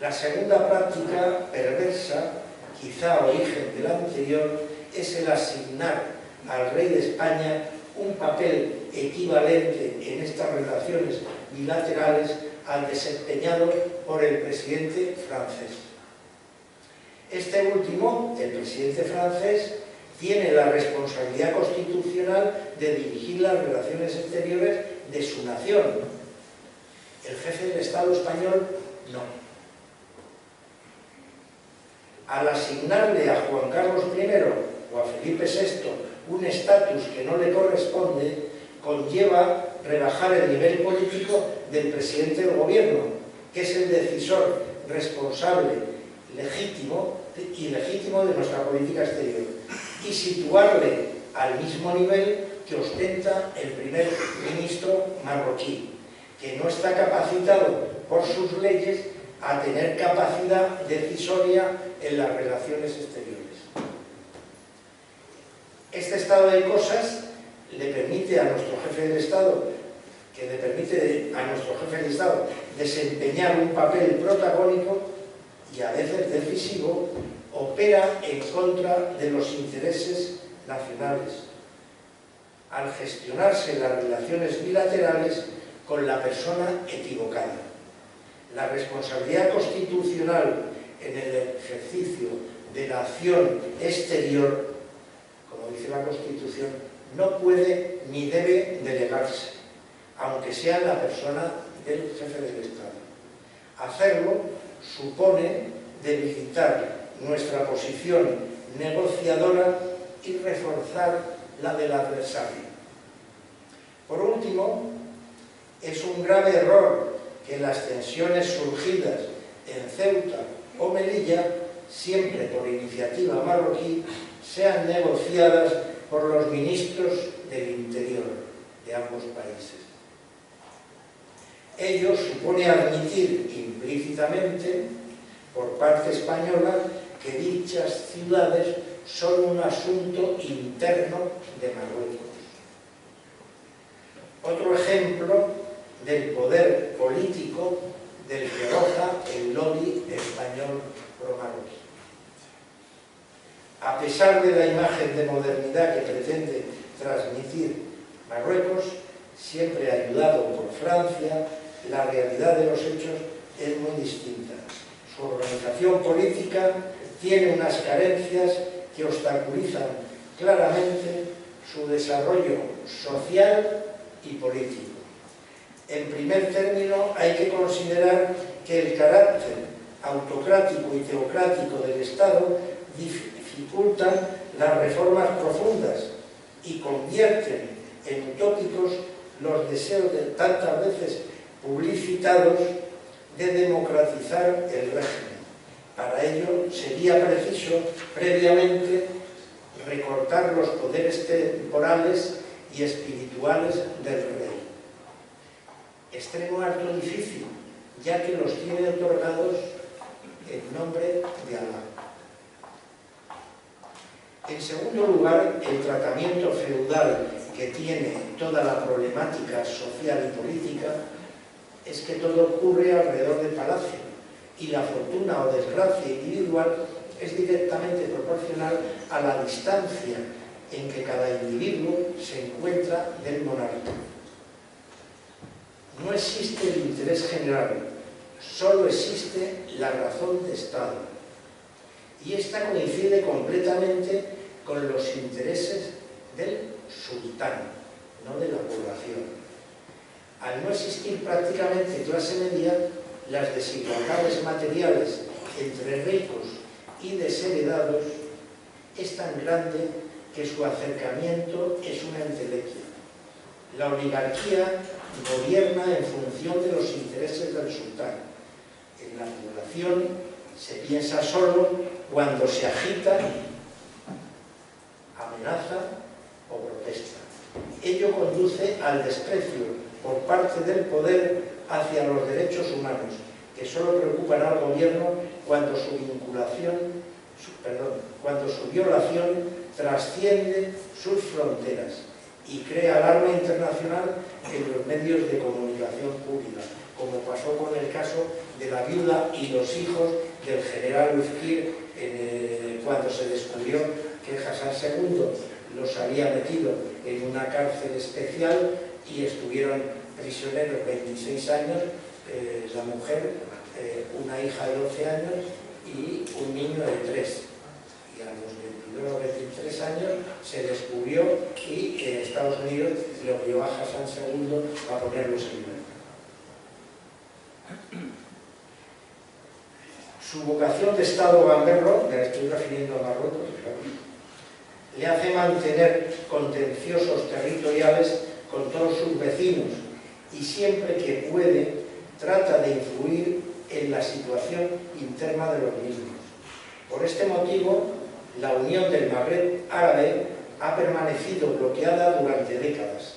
La segunda práctica perversa, quizá origen de la anterior, es el asignar al rey de España un papel equivalente en estas relaciones bilaterales al desempeñado por el presidente francés. Este último, el presidente francés, tiene la responsabilidad constitucional de dirigir las relaciones exteriores de su nación. El jefe del Estado español, no. Al asignarle a Juan Carlos I o a Felipe VI un estatus que no le corresponde, conlleva rebajar el nivel político del presidente del gobierno, que es el decisor responsable, legítimo y legítimo de nuestra política exterior, y situarle al mismo nivel que ostenta el primer ministro marroquí, que no está capacitado por sus leyes a tener capacidad decisoria en las relaciones exteriores. Este estado de cosas le permite a nuestro jefe del Estado, desempeñar un papel protagónico y a veces decisivo, opera en contra de los intereses nacionales, al gestionarse las relaciones bilaterales con la persona equivocada. La responsabilidad constitucional en el ejercicio de la acción exterior, como dice la Constitución, no puede ni debe delegarse, aunque sea la persona del jefe del Estado. Hacerlo supone debilitar nuestra posición negociadora y reforzar la del adversario. Por último, es un grave error que las tensiones surgidas en Ceuta o Melilla, siempre por iniciativa marroquí, sean negociadas por los ministros del Interior de ambos países. Ello supone admitir implícitamente por parte española que dichas ciudades son un asunto interno de Marruecos. Otro ejemplo del poder político del que goza el lobby español pro-marroquí. A pesar de la imagen de modernidad que pretende transmitir Marruecos, siempre ayudado por Francia, la realidad de los hechos es muy distinta. Su organización política tiene unas carencias que obstaculizan claramente su desarrollo social y político. En primer término, hay que considerar que el carácter autocrático y teocrático del Estado dificultan las reformas profundas y convierten en utópicos los deseos de tantas veces publicitados de democratizar el régimen. Para ello sería preciso previamente recortar los poderes temporales y espirituales del rey. Extremo harto difícil, ya que los tiene otorgados en nombre de Alá. En segundo lugar, el tratamiento feudal que tiene toda la problemática social y política es que todo ocurre alrededor del palacio y la fortuna o desgracia individual es directamente proporcional a la distancia en que cada individuo se encuentra del monarca. No existe el interés general, solo existe la razón de Estado. Y esta coincide completamente con los intereses del sultán, no de la población. Al no existir prácticamente clase media, las desigualdades materiales entre ricos y desheredados es tan grande que su acercamiento es una entelequia. La oligarquía gobierna en función de los intereses del sultán. En la población se piensa solo cuando se agita, amenaza o protesta. Ello conduce al desprecio por parte del poder hacia los derechos humanos, que solo preocupan al gobierno cuando su violación trasciende sus fronteras y crea alarma internacional en los medios de comunicación pública, como pasó con el caso de la viuda y los hijos del general Uzquir cuando se descubrió que Hassan II los había metido en una cárcel especial y estuvieron prisioneros 26 años, la mujer, una hija de 12 años y un niño de 3. Y a los 22 o 23 años se descubrió y Estados Unidos le obligó a Hassan II a ponerlos en libertad. Su vocación de Estado gamberro, me estoy refiriendo a Marruecos, claro, le hace mantener contenciosos territoriales con todos sus vecinos y siempre que puede trata de influir en la situación interna de los mismos. Por este motivo, la Unión del Magreb Árabe ha permanecido bloqueada durante décadas.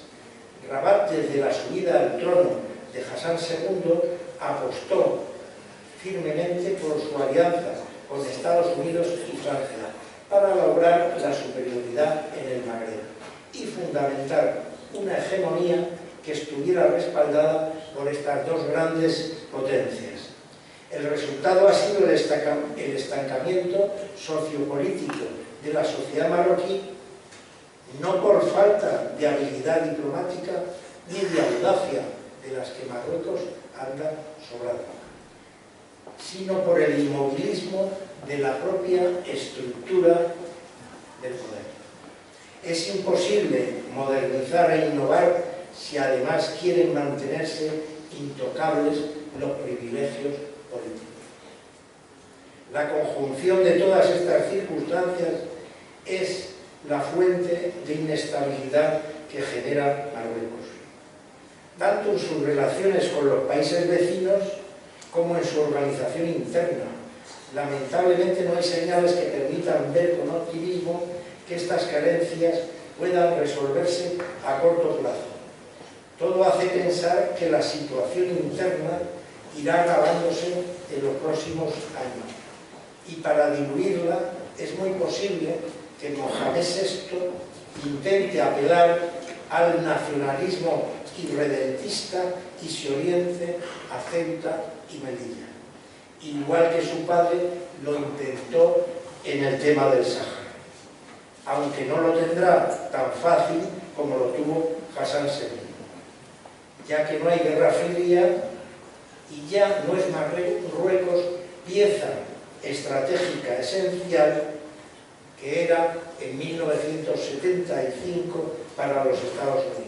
Rabat, desde la subida al trono de Hassan II, apostó firmemente por su alianza con Estados Unidos y Francia para lograr la superioridad en el Magreb y fundamentar una hegemonía que estuviera respaldada por estas dos grandes potencias. El resultado ha sido el estancamiento sociopolítico de la sociedad marroquí, no por falta de habilidad diplomática ni de audacia de las que Marruecos anda sobrado, sino por el inmovilismo de la propia estructura del poder. Es imposible modernizar e innovar si además quieren mantenerse intocables los privilegios políticos. La conjunción de todas estas circunstancias es la fuente de inestabilidad que genera Marruecos, tanto en sus relaciones con los países vecinos como en su organización interna. Lamentablemente no hay señales que permitan ver con optimismo que estas carencias puedan resolverse a corto plazo. Todo hace pensar que la situación interna irá agravándose en los próximos años y para diluirla es muy posible que Mohamed VI intente apelar al nacionalismo irredentista y se oriente a Ceuta y Melilla, igual que su padre lo intentó en el tema del Sáhara, aunque no lo tendrá tan fácil como lo tuvo Hassan II, ya que no hay guerra fría y ya no es Marruecos pieza estratégica esencial que era en 1975 para los Estados Unidos.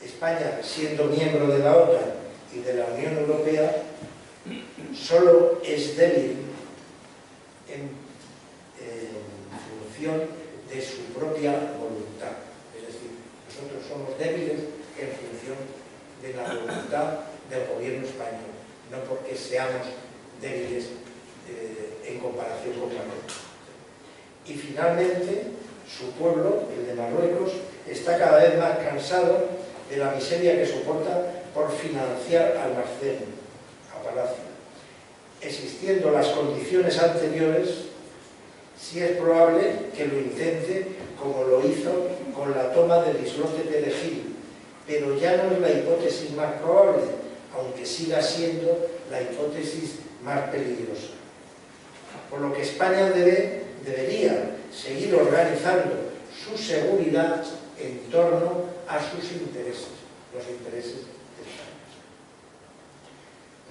España, siendo miembro de la OTAN y de la Unión Europea, solo es débil en función de su propia voluntad. Es decir, nosotros somos débiles en función de la voluntad del gobierno español, no porque seamos débiles en comparación con Marruecos. Y finalmente, su pueblo, el de Marruecos, está cada vez más cansado de la miseria que soporta por financiar al Marcelo, a Palacio. Existiendo las condiciones anteriores, sí es probable que lo intente como lo hizo con la toma del islote Perejil, pero ya no es la hipótesis más probable, aunque siga siendo la hipótesis más peligrosa. Por lo que España debería seguir organizando su seguridad en torno a sus intereses, los intereses de España.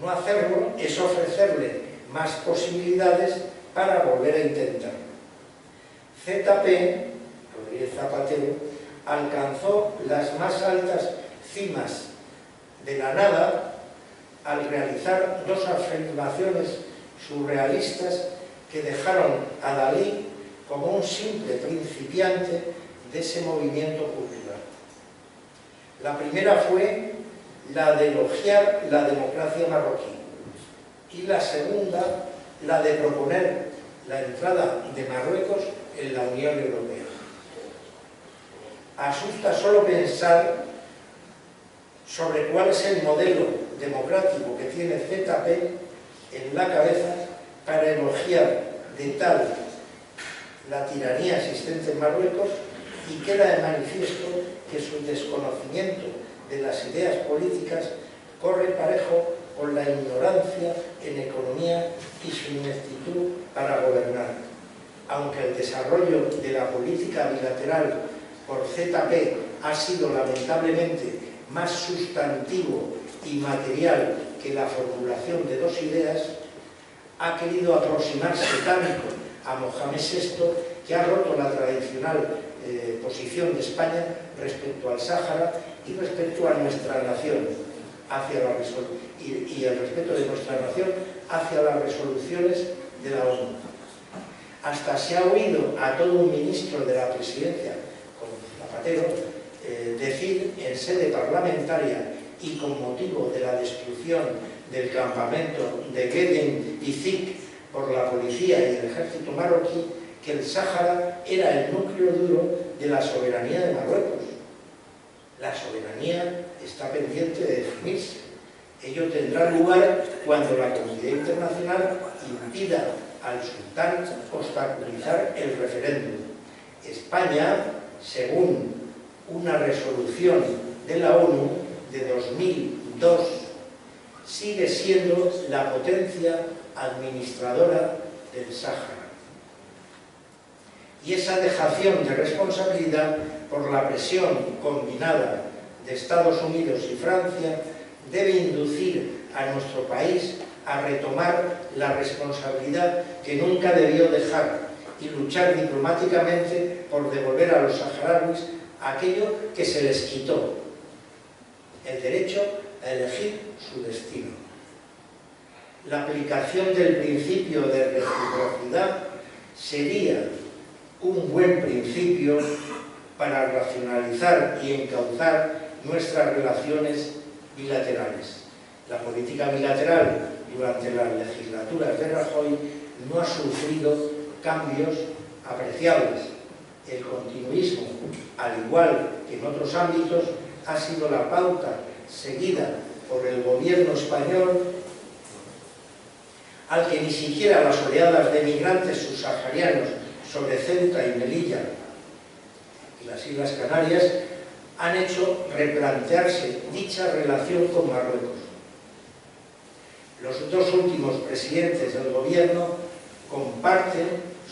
No hacerlo es ofrecerle más posibilidades para volver a intentarlo. ZP, Rodríguez Zapatero, alcanzó las más altas cimas de la nada al realizar dos afirmaciones surrealistas que dejaron a Dalí como un simple principiante de ese movimiento cultural. La primera fue la de elogiar la democracia marroquí y la segunda, la de proponer la entrada de Marruecos en la Unión Europea. Asusta solo pensar sobre cuál es el modelo democrático que tiene ZP en la cabeza para elogiar de tal la tiranía existente en Marruecos y queda de manifiesto que su desconocimiento de las ideas políticas corre parejo con la ignorancia en economía y su ineptitud para gobernar. Aunque el desarrollo de la política bilateral por ZP ha sido lamentablemente más sustantivo y material que la formulación de dos ideas, ha querido aproximarse tanto a Mohamed VI que ha roto la tradicional posición de España respecto al Sáhara y respecto a nuestra nación y el respeto de nuestra nación hacia las resoluciones de la ONU. hasta se ha oído a todo un ministro de la presidencia, con Zapatero, decir en sede parlamentaria y con motivo de la destrucción del campamento de Geden y Zik por la policía y el ejército marroquí, que el Sáhara era el núcleo duro de la soberanía de Marruecos. La soberanía está pendiente de definirse. Ello tendrá lugar cuando la comunidad internacional impida al sultán obstaculizar el referéndum. España, según una resolución de la ONU de 2002, sigue siendo la potencia administradora del Sáhara. Y esa dejación de responsabilidad por la presión combinada de Estados Unidos y Francia debe inducir a nuestro país a retomar la responsabilidad que nunca debió dejar y luchar diplomáticamente por devolver a los saharauis aquello que se les quitó, el derecho a elegir su destino. La aplicación del principio de reciprocidad sería un buen principio para racionalizar y encauzar nuestras relaciones bilaterales. La política bilateral durante las legislaturas de Rajoy no ha sufrido cambios apreciables. El continuismo, al igual que en otros ámbitos, ha sido la pauta seguida por el gobierno español, al que ni siquiera las oleadas de migrantes subsaharianos sobre Ceuta y Melilla y las Islas Canarias han hecho replantearse dicha relación con Marruecos. Los dos últimos presidentes del gobierno comparten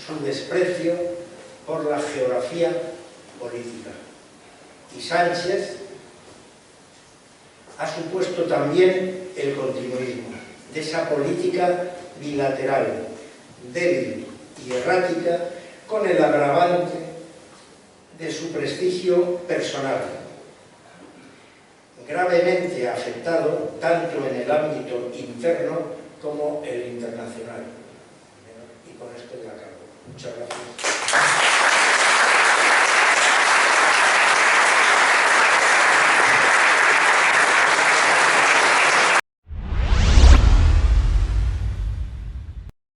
su desprecio por la geografía política. Y Sánchez ha supuesto también el continuismo de esa política bilateral, débil y errática, con el agravante de su prestigio personal, gravemente afectado tanto en el ámbito interno como el internacional. Y con esto ya acabo. Muchas gracias.